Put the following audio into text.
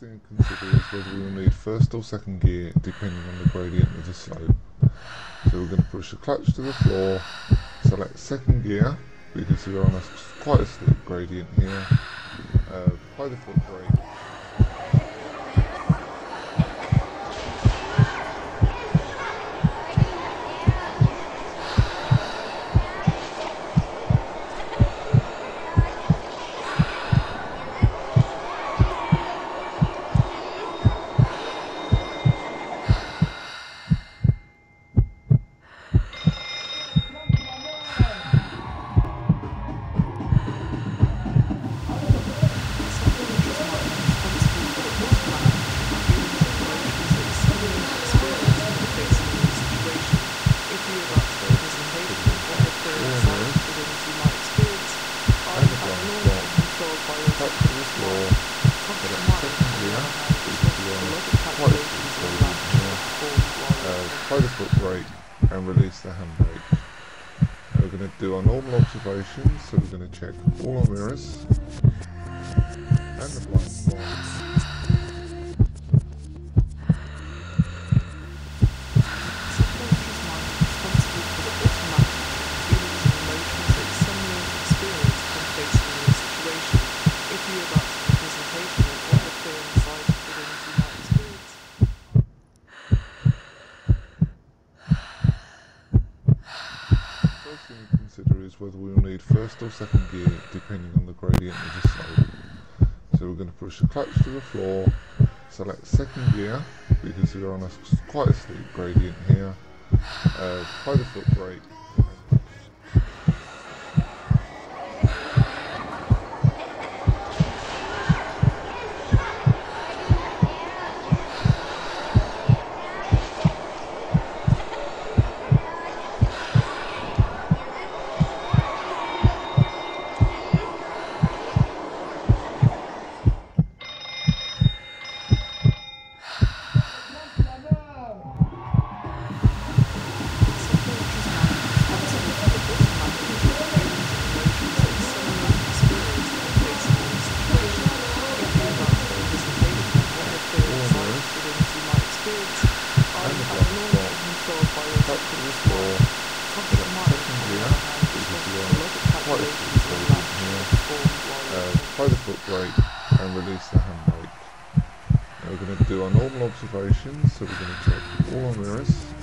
thing to consider is whether we will need first or second gear depending on the gradient of the slope. So we're going to push the clutch to the floor, select second gear because we're on quite a steep gradient here, apply the foot brake. Apply the foot brake and release the handbrake. We're going to do our normal observations, so we're going to check all our mirrors and the blind spot. Consider is whether we will need first or second gear depending on the gradient of the slope. So we're going to push the clutch to the floor, select second gear because we're on quite a steep gradient here, apply the foot brake. Apply the foot brake and release the handbrake. Now we're going to do our normal observations, so we're going to check all our mirrors